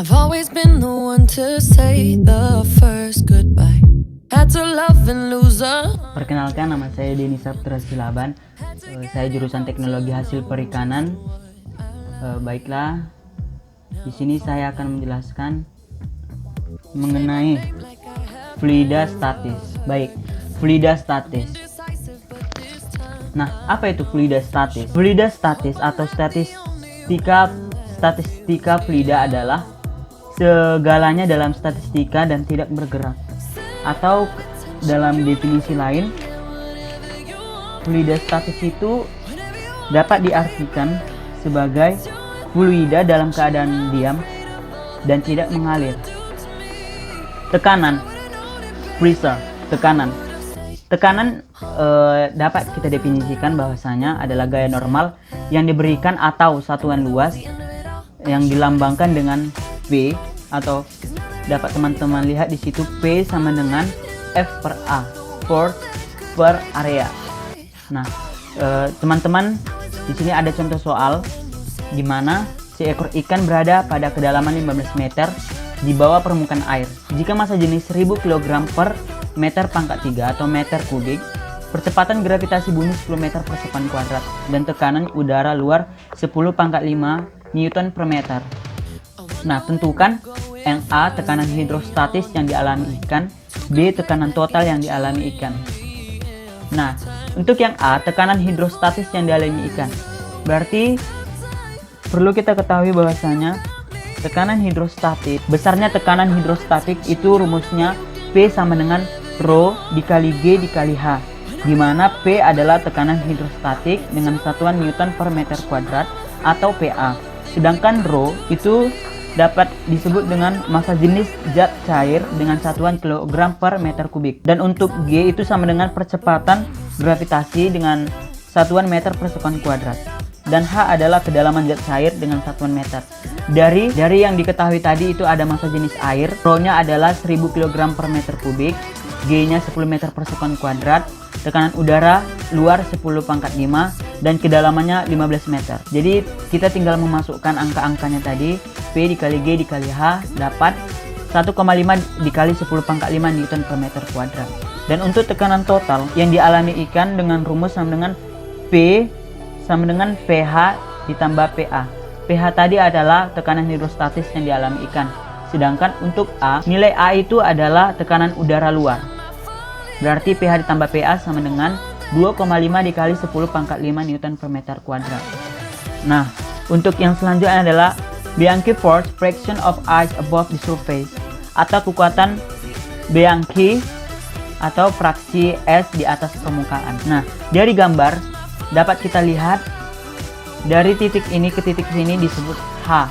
I've always been the one to say the first goodbye. Had to love and lose her. Perkenalkan, nama saya Denny Saputra Silaban. Saya jurusan Teknologi Hasil Perikanan. Baiklah, di sini saya akan menjelaskan mengenai fluida statis. Baik, fluida statis. Nah, apa itu fluida statis? Fluida statis atau statistika fluida adalah segalanya dalam statistika dan tidak bergerak. Atau dalam definisi lain, fluida statis itu dapat diartikan sebagai fluida dalam keadaan diam dan tidak mengalir. Tekanan, pressure, tekanan dapat kita definisikan bahwasanya adalah gaya normal yang diberikan atau satuan luas yang dilambangkan dengan P, atau dapat teman-teman lihat di situ P sama dengan F per A, force per area. Nah, teman-teman, di sini ada contoh soal di mana seekor ikan berada pada kedalaman 15 meter di bawah permukaan air. Jika massa jenis 1000 kg per meter pangkat 3 atau meter kubik, percepatan gravitasi bumi 10 meter per sekon kuadrat, dan tekanan udara luar 10 pangkat 5 Newton per meter. Nah, tentukan NA tekanan hidrostatis yang dialami ikan, B tekanan total yang dialami ikan. Nah, untuk yang A, tekanan hidrostatis yang dialami ikan, berarti perlu kita ketahui bahwasanya tekanan hidrostatik, besarnya tekanan hidrostatik itu rumusnya P sama dengan Rho dikali G dikali H, di mana P adalah tekanan hidrostatik dengan satuan Newton per meter kuadrat atau PA. Sedangkan Rho itu dapat disebut dengan massa jenis zat cair dengan satuan kilogram per meter kubik. Dan untuk G itu sama dengan percepatan gravitasi dengan satuan meter per sekon kuadrat. Dan H adalah kedalaman zat cair dengan satuan meter. Dari yang diketahui tadi itu ada massa jenis air, Rho-nya adalah 1000 kg per meter kubik, G-nya 10 meter per sekon kuadrat, tekanan udara luar 10 pangkat 5, dan kedalamannya 15 meter. Jadi kita tinggal memasukkan angka-angkanya tadi, P dikali G dikali H dapat 1,5 dikali 10 pangkat 5 Newton per meter kuadrat. Dan untuk tekanan total yang dialami ikan dengan rumus sama dengan P sama dengan pH ditambah PA. pH tadi adalah tekanan hidrostatis yang dialami ikan. Sedangkan untuk A, nilai A itu adalah tekanan udara luar. Berarti pH ditambah PA sama dengan 2,5 dikali 10 pangkat 5 Newton per meter kuadrat. Nah, untuk yang selanjutnya adalah Bianchi force fraction of ice above the surface, atau kekuatan Bianchi atau fraksi es di atas permukaan. Nah, dari gambar dapat kita lihat dari titik ini ke titik sini disebut H,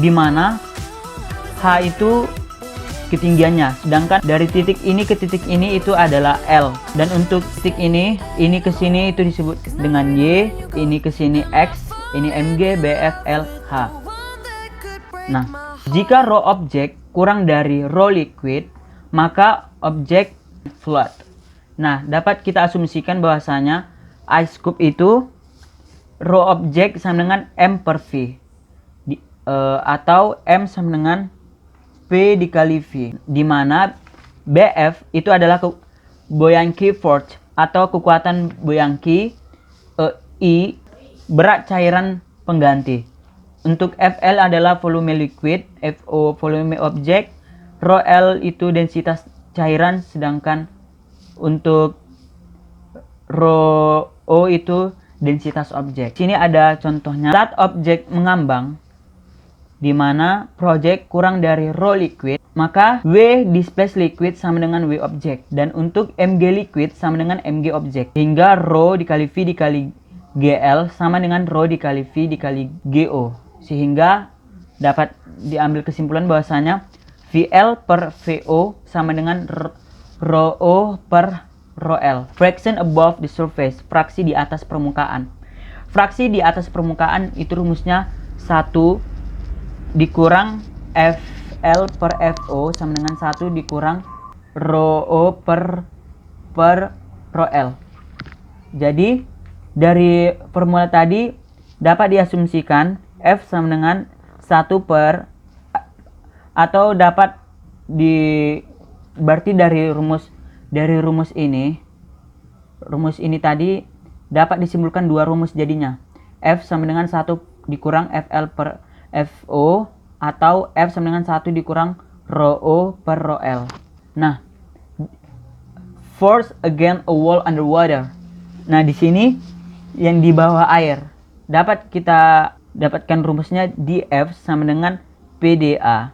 di mana H itu ketinggiannya, sedangkan dari titik ini ke titik ini itu adalah L. Dan untuk titik ini ke sini itu disebut dengan Y, ini ke sini X, ini MG, BF, L, H. Nah, jika rho objek kurang dari rho liquid, maka objek fluid. Nah, dapat kita asumsikan bahwasanya ice cube itu rho objek sama dengan M per V, atau M sama dengan P dikali V, di mana BF itu adalah Bianchi force atau kekuatan Bianchi, I berat cairan pengganti. Untuk FL adalah volume liquid, FO volume objek, rho L itu densitas cairan, sedangkan untuk rho O itu densitas objek. Sini ada contohnya. Saat objek mengambang di mana project kurang dari rho liquid, maka W displace liquid sama dengan W objek, dan untuk Mg liquid sama dengan Mg objek, hingga rho dikali V dikali GL sama dengan rho dikali V dikali GO, sehingga dapat diambil kesimpulan bahwasanya VL per VO sama dengan rho O per rho L. Fraction above the surface, fraksi di atas permukaan. Fraksi di atas permukaan itu rumusnya 1 dikurang FL per FO sama dengan 1 dikurang rho O per rho L. Jadi dari formula tadi dapat diasumsikan F sama dengan 1 per atau dapat berarti dari rumus ini tadi dapat disimpulkan dua rumus jadinya. F sama dengan 1 dikurang FL per FO atau F sama dengan 1 dikurang rho O per rho L. Nah, force against a wall underwater. Nah, di sini yang di bawah air dapat kita dapatkan rumusnya dF sama dengan PdA,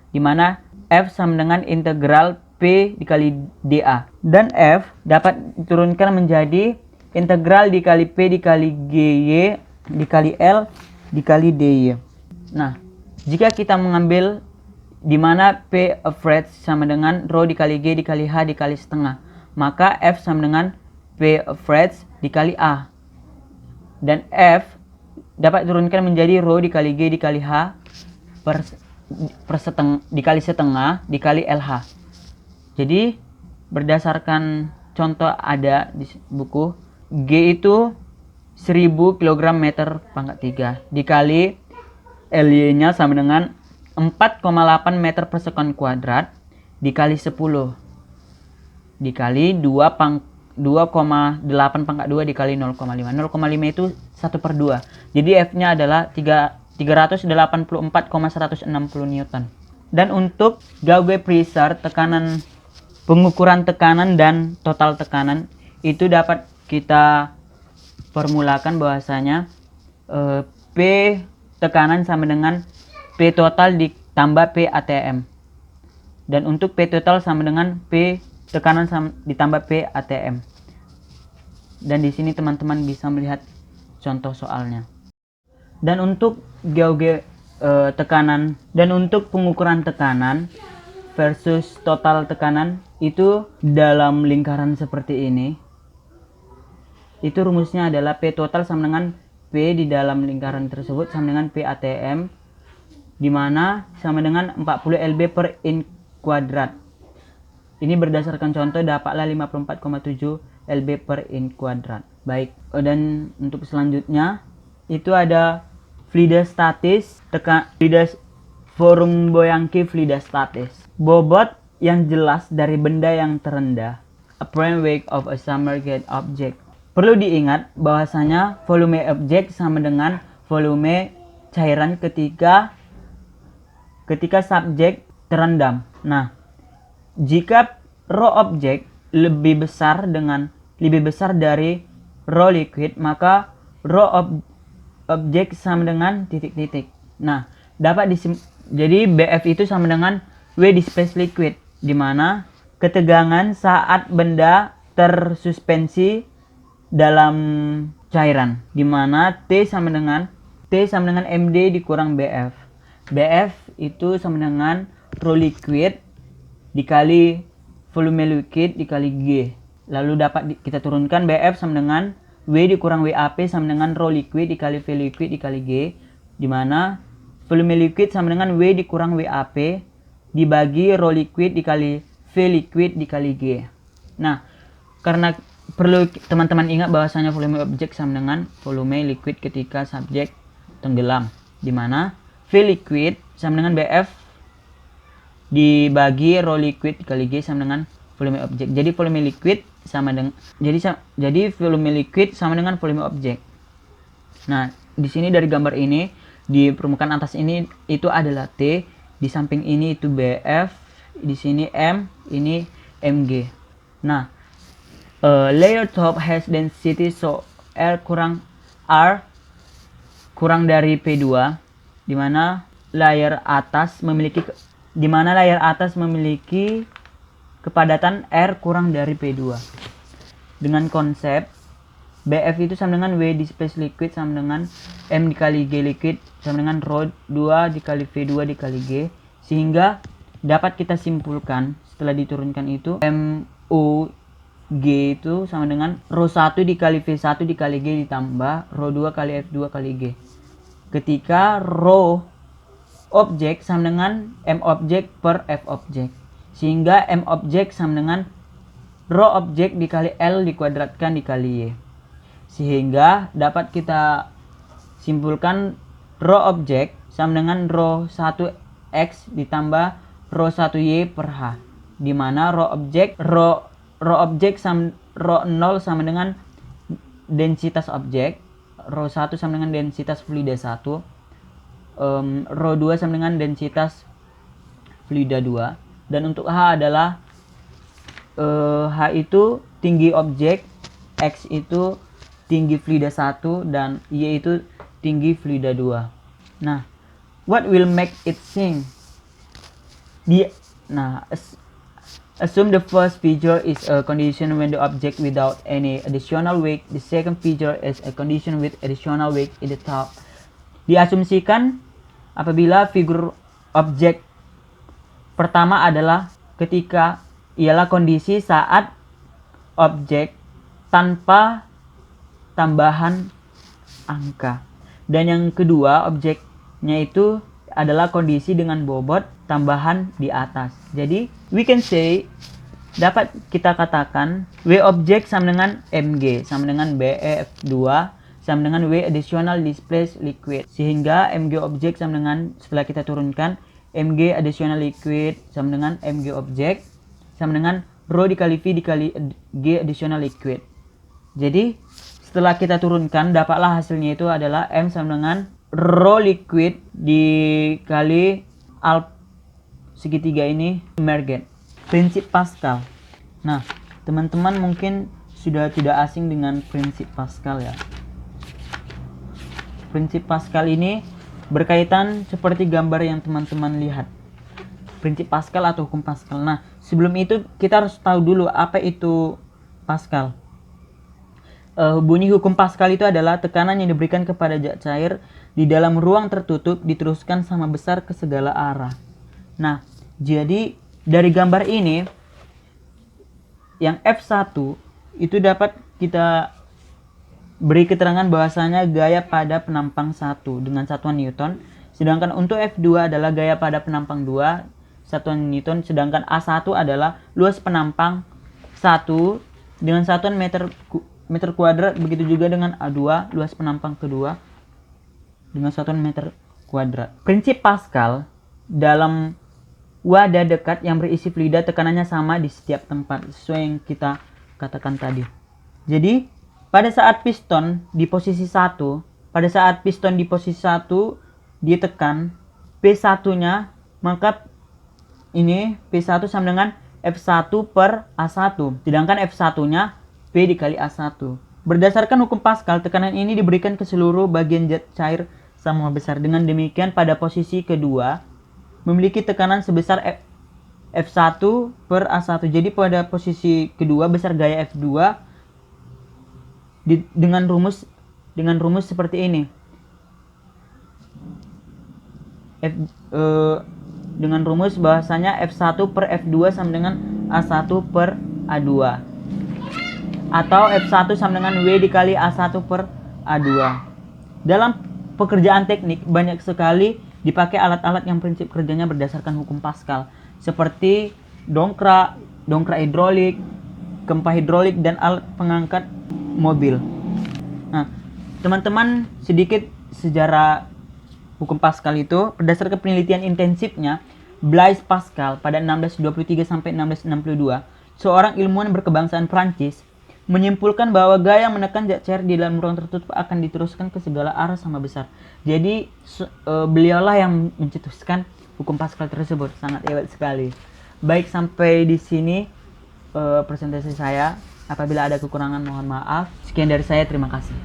di mana F sama dengan integral P dikali dA, dan F dapat diturunkan menjadi integral dikali P dikali GY dikali L dikali DY. Nah, jika kita mengambil di mana P average sama dengan rho dikali G dikali H dikali setengah, maka F sama dengan P average dikali A, dan F dapat diturunkan menjadi rho dikali G dikali H dikali setengah dikali LH. Jadi berdasarkan contoh ada di buku, G itu 1000 kg meter pangkat 3 dikali LY nya sama dengan 4,8 meter per sekon kuadrat dikali 10 dikali 2,8 pangkat 2 dikali 0,5. 0,5 itu 1/2. Jadi F nya adalah 384,160 Newton. Dan untuk gauge pressure, pengukuran tekanan dan total tekanan itu dapat kita formulakan bahwasanya P tekanan sama dengan P total ditambah P ATM. Dan untuk P total sama dengan P tekanan ditambah P ATM. Dan di sini teman-teman bisa melihat contoh soalnya. Dan untuk gauge tekanan dan untuk pengukuran tekanan versus total tekanan itu dalam lingkaran seperti ini, itu rumusnya adalah P total sama dengan P di dalam lingkaran tersebut sama dengan P ATM, di mana sama dengan 40 lb per in kuadrat. Ini berdasarkan contoh dapatlah 54,7 lb per in kuadrat. Baik, dan untuk selanjutnya itu ada fluidostatis, forum Boyancki fluidostatis. Bobot yang jelas dari benda yang terendah, apparent weight of a submerged object. Perlu diingat bahwasanya volume objek sama dengan volume cairan ketika subjek terendam. Nah, jika rho objek lebih besar dari rho liquid, maka rho objek sama dengan titik-titik. Nah, jadi BF itu sama dengan W di space liquid, di mana ketegangan saat benda tersuspensi dalam cairan, di mana T sama dengan MD dikurang BF. BF itu sama dengan rho liquid dikali volume liquid dikali G. Lalu dapat kita turunkan BF sama dengan W dikurang WAP sama dengan rho liquid dikali V liquid dikali G, di mana volume liquid sama dengan W dikurang WAP dibagi rho liquid dikali V liquid dikali G. Nah, karena perlu teman-teman ingat bahwasanya volume objek sama dengan volume liquid ketika subjek tenggelam, di mana V liquid sama dengan BF dibagi rho liquid dikali G sama dengan volume objek. Jadi volume liquid sama dengan volume liquid sama dengan volume objek. Nah, di sini dari gambar ini di permukaan atas ini itu adalah T, di samping ini itu BF, di sini M, ini Mg. Nah, layer top has density so R kurang dari P2, di mana layer atas memiliki kepadatan R kurang dari P2. Dengan konsep BF itu sama dengan W di space liquid sama dengan M dikali G liquid sama dengan rho 2 dikali V2 dikali G, sehingga dapat kita simpulkan setelah diturunkan itu MU G itu sama dengan rho 1 dikali V1 dikali G ditambah rho 2 kali F2 kali G. Ketika rho objek sama dengan M objek per F objek, sehingga M objek sama dengan rho objek dikali L dikuadratkan dikali Y, sehingga dapat kita simpulkan rho objek sama dengan rho 1 X ditambah rho 1Y per H, di mana rho rho 0 sama dengan densitas objek, rho 1 sama dengan densitas fluida 1, rho 2 sama dengan densitas fluida 2, dan untuk H adalah H itu tinggi objek, X itu tinggi fluida 1, dan Y itu tinggi fluida 2. Nah, what will make it sink? Assume the first feature is a condition when the object without any additional weight. The second feature is a condition with additional weight in the top. Diasumsikan apabila figur objek pertama adalah ketika ialah kondisi saat objek tanpa tambahan angka. Dan yang kedua, objeknya itu adalah kondisi dengan bobot tambahan di atas. Jadi, we can say, dapat kita katakan W objek sama dengan Mg sama dengan BeF2 sama dengan W additional displaced liquid. Sehingga Mg objek sama dengan, setelah kita turunkan, Mg additional liquid sama dengan Mg objek sama dengan rho dikali V dikali G additional liquid. Jadi, setelah kita turunkan, dapatlah hasilnya itu adalah M sama dengan rho liquid dikali alp segitiga ini emergent. Prinsip Pascal. Nah, teman-teman mungkin sudah tidak asing dengan prinsip Pascal ya. Prinsip Pascal ini berkaitan seperti gambar yang teman-teman lihat. Prinsip Pascal atau hukum Pascal. Nah, sebelum itu kita harus tahu dulu apa itu Pascal. Bunyi hukum Pascal itu adalah tekanan yang diberikan kepada zat cair di dalam ruang tertutup diteruskan sama besar ke segala arah. Nah, jadi dari gambar ini yang F1 itu dapat kita beri keterangan bahwasanya gaya pada penampang 1 dengan satuan Newton, sedangkan untuk F2 adalah gaya pada penampang 2 satuan Newton, sedangkan A1 adalah luas penampang 1 dengan satuan meter kuadrat, begitu juga dengan A2 luas penampang kedua dengan satuan meter kuadrat. Prinsip Pascal dalam wadah dekat yang berisi fluida tekanannya sama di setiap tempat, sesuai yang kita katakan tadi. Jadi, pada saat piston di posisi 1, ditekan P1-nya, maka ini P1 sama dengan F1 per A1, sedangkan F1-nya P dikali A1. Berdasarkan hukum Pascal, tekanan ini diberikan ke seluruh bagian zat cair sama besar. Dengan demikian, pada posisi kedua memiliki tekanan sebesar F1 per A1. Jadi pada posisi kedua besar gaya F2 dengan rumus seperti ini. Dengan rumus bahwasanya F1 per F2 sama dengan A1 per A2. Atau F1 sama dengan W dikali A1 per A2. Dalam pekerjaan teknik banyak sekali dipakai alat-alat yang prinsip kerjanya berdasarkan hukum Pascal, seperti dongkrak hidrolik, gempa hidrolik, dan alat pengangkat mobil. Nah, teman-teman, sedikit sejarah hukum Pascal itu. Berdasarkan penelitian intensifnya Blaise Pascal pada 1623 sampai 1662, seorang ilmuwan berkebangsaan Prancis menyimpulkan bahwa gaya menekan zat cair di dalam ruang tertutup akan diteruskan ke segala arah sama besar. Jadi beliaulah yang mencetuskan hukum Pascal tersebut. Sangat hebat sekali. Baik, sampai di sini presentasi saya. Apabila ada kekurangan mohon maaf. Sekian dari saya, terima kasih.